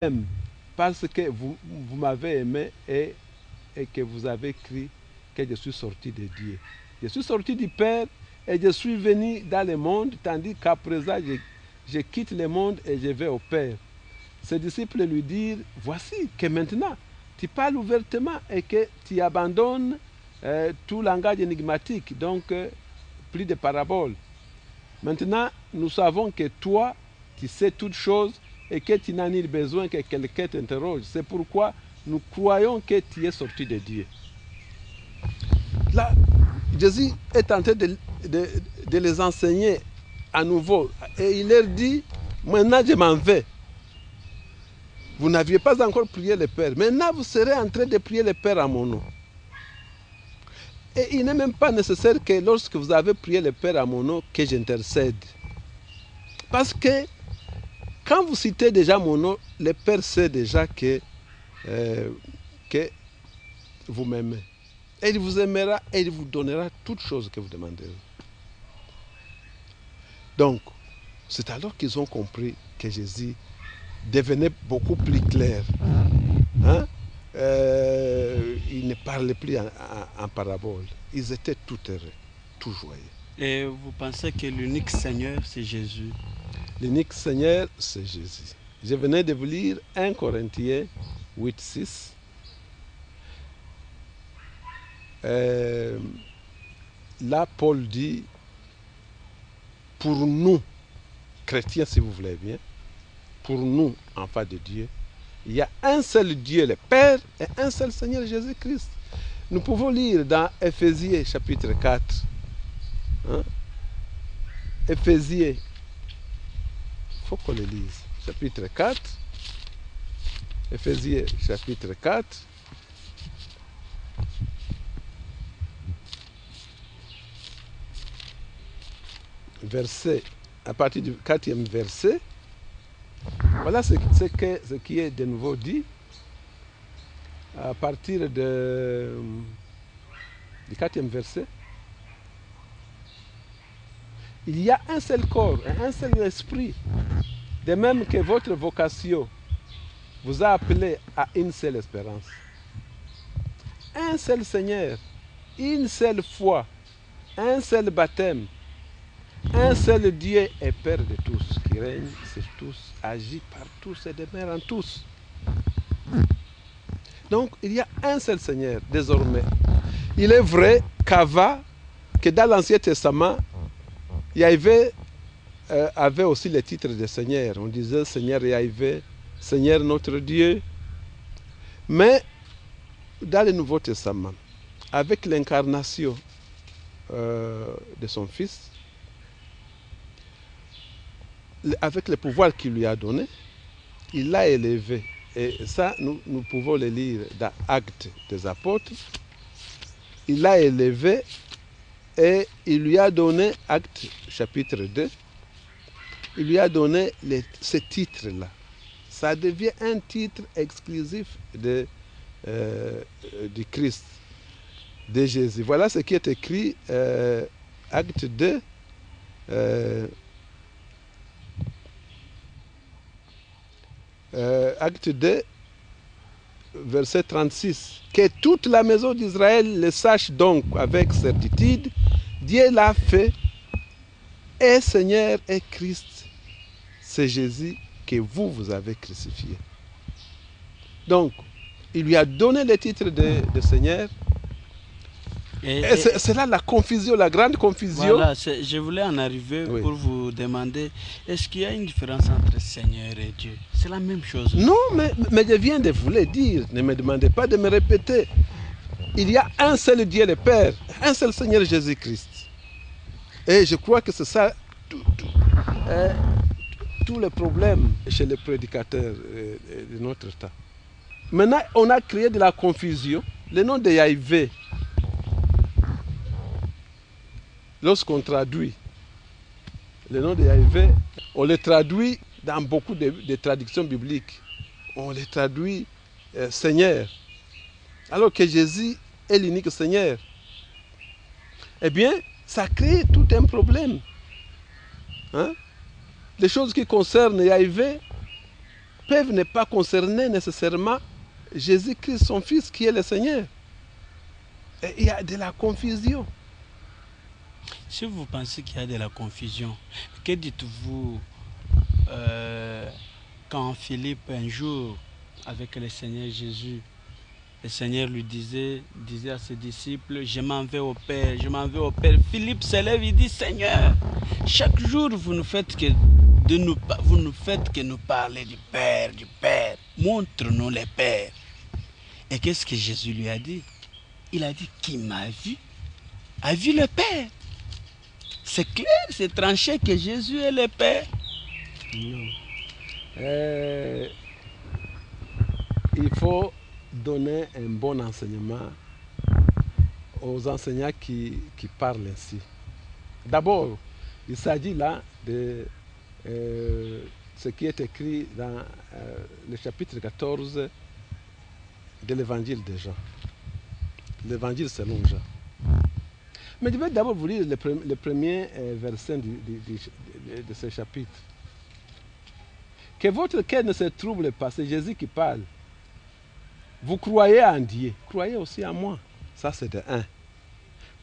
m'aime parce que vous m'avez aimé et que vous avez cru que je suis sorti de Dieu. Je suis sorti du Père et je suis venu dans le monde, tandis qu'à présent, je quitte le monde et je vais au Père. Ses disciples lui dirent, voici que maintenant, tu parles ouvertement et que tu abandonnes tout langage énigmatique, donc plus de paraboles. Maintenant, nous savons que toi, tu sais toutes choses et que tu n'as ni besoin que quelqu'un t'interroge. C'est pourquoi nous croyons que tu es sorti de Dieu. Là, Jésus est en train de les enseigner à nouveau. Et il leur dit, maintenant je m'en vais. Vous n'aviez pas encore prié le Père. Maintenant, vous serez en train de prier le Père à mon nom. Et il n'est même pas nécessaire que lorsque vous avez prié le Père à mon nom, que j'intercède. Parce que quand vous citez déjà mon nom, le Père sait déjà que vous m'aimez. Et il vous aimera et il vous donnera toutes choses que vous demanderez. Donc, c'est alors qu'ils ont compris que Jésus devenait beaucoup plus clair. Hein? Il ne parlait plus en parabole. Ils étaient tout heureux, tout joyeux. Et vous pensez que l'unique Seigneur, c'est Jésus? L'unique Seigneur, c'est Jésus. Je venais de vous lire 1 Corinthiens 8, 6. Là, Paul dit, pour nous, chrétiens si vous voulez bien, pour nous, enfants de Dieu, il y a un seul Dieu, le Père, et un seul Seigneur Jésus-Christ. Nous pouvons lire dans Éphésiens chapitre 4. Hein? Éphésiens, il faut qu'on le lise. Chapitre 4. Éphésiens chapitre 4. Verset, à partir du 4e verset. Voilà ce qui est de nouveau dit. À partir du 4e verset. Il y a un seul corps et un seul esprit. De même que votre vocation vous a appelé à une seule espérance. Un seul Seigneur, une seule foi, un seul baptême, un seul Dieu et Père de tous, qui règne sur tous, agit par tous et demeure en tous. Donc, il y a un seul Seigneur désormais. Il est vrai que dans l'Ancien Testament, Yahvé avait aussi le titre de Seigneur. On disait Seigneur Yahvé, Seigneur notre Dieu. Mais dans le Nouveau Testament, avec l'incarnation de son Fils, avec le pouvoir qu'il lui a donné, il l'a élevé. Et ça, nous pouvons le lire dans Actes des Apôtres. Il l'a élevé et il lui a donné, Actes chapitre 2, il lui a donné ce titre-là. Ça devient un titre exclusif du Christ, de Jésus. Voilà ce qui est écrit, Acte 2, Acte 2, verset 36. Que toute la maison d'Israël le sache donc avec certitude, Dieu l'a fait, et Seigneur et Christ, c'est Jésus que vous avez crucifié. Donc, il lui a donné le titre de Seigneur. Et c'est là la confusion, la grande confusion. Voilà, je voulais en arriver pour vous demander, est-ce qu'il y a une différence entre Seigneur et Dieu? C'est la même chose. Non, mais je viens de vous le dire. Ne me demandez pas de me répéter. Il y a un seul Dieu le Père, un seul Seigneur Jésus-Christ. Et je crois que c'est ça tous les problèmes chez les prédicateurs de notre temps. Maintenant, on a créé de la confusion. Le nom de Yahvé, lorsqu'on traduit le nom de Yahvé, on le traduit dans beaucoup de traductions bibliques. On le traduit Seigneur. Alors que Jésus est l'unique Seigneur. Eh bien, ça crée tout un problème. Hein? Les choses qui concernent Yahvé, peuvent ne pas concerner nécessairement Jésus-Christ, son Fils, qui est le Seigneur. Et il y a de la confusion. Si vous pensez qu'il y a de la confusion, que dites-vous quand Philippe, un jour, avec le Seigneur Jésus, le Seigneur lui disait à ses disciples, je m'en vais au Père, je m'en vais au Père. Philippe se lève, il dit, Seigneur, chaque jour vous ne faites que nous parler du Père, du Père. Montre-nous le Père. Et qu'est-ce que Jésus lui a dit? Il a dit, qui m'a vu a vu le Père. C'est clair, c'est tranché que Jésus est le Père. Non. Il faut donner un bon enseignement aux enseignants qui parlent ainsi. D'abord, il s'agit là de ce qui est écrit dans le chapitre 14 de l'évangile de Jean. L'évangile selon Jean. Mais je vais d'abord vous lire le premier verset de ce chapitre. Que votre cœur ne se trouble pas, c'est Jésus qui parle. Vous croyez en Dieu, croyez aussi en moi. Ça c'est de 1.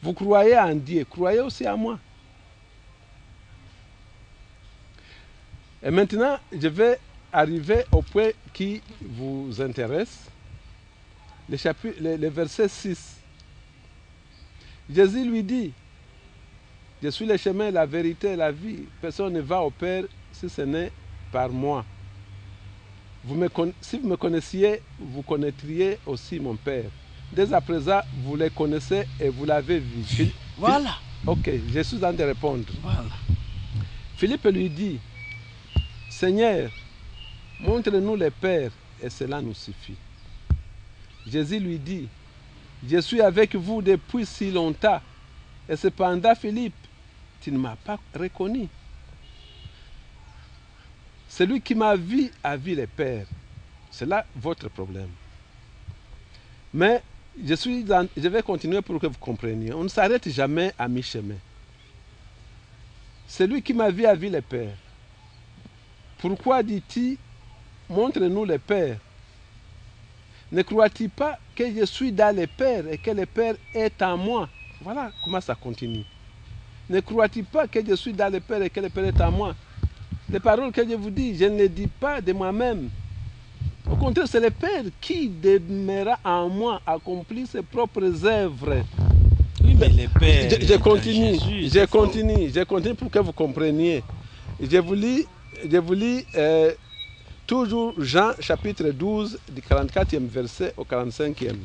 Vous croyez en Dieu, croyez aussi en moi. Et maintenant, je vais arriver au point qui vous intéresse. Le verset 6. Jésus lui dit, je suis le chemin, la vérité et la vie. Personne ne va au Père si ce n'est par moi. Si vous me connaissiez, vous connaîtriez aussi mon Père. Dès à présent, vous le connaissez et vous l'avez vu. Voilà. Ok, je suis en train de répondre. Voilà. Philippe lui dit, Seigneur, montre-nous le Père et cela nous suffit. Jésus lui dit, je suis avec vous depuis si longtemps et cependant, Philippe, tu ne m'as pas reconnu. Celui qui m'a vu a vu le Père. C'est là votre problème. Mais je vais continuer pour que vous compreniez. On ne s'arrête jamais à mi-chemin. Celui qui m'a vu a vu le Père. Pourquoi dit-il, montre-nous le Père? Ne crois-tu pas que je suis dans le Père et que le Père est en moi? Voilà comment ça continue. Ne crois-tu pas que je suis dans le Père et que le Père est en moi? Les paroles que je vous dis, je ne les dis pas de moi-même. Au contraire, c'est le Père qui demeurera en moi, accomplit ses propres œuvres. Oui, mais le Père. Je continue pour que vous compreniez. Je vous lis toujours Jean chapitre 12, du 44e verset au 45e.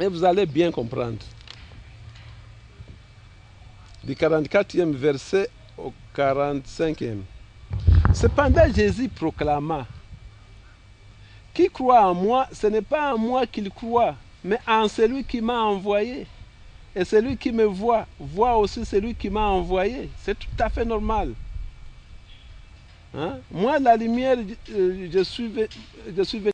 Et vous allez bien comprendre. Du 44e verset au 45e. Cependant, Jésus proclama, qui croit en moi, ce n'est pas en moi qu'il croit, mais en celui qui m'a envoyé. Et celui qui me voit, voit aussi celui qui m'a envoyé. C'est tout à fait normal. Hein? Moi, la lumière, je suis venu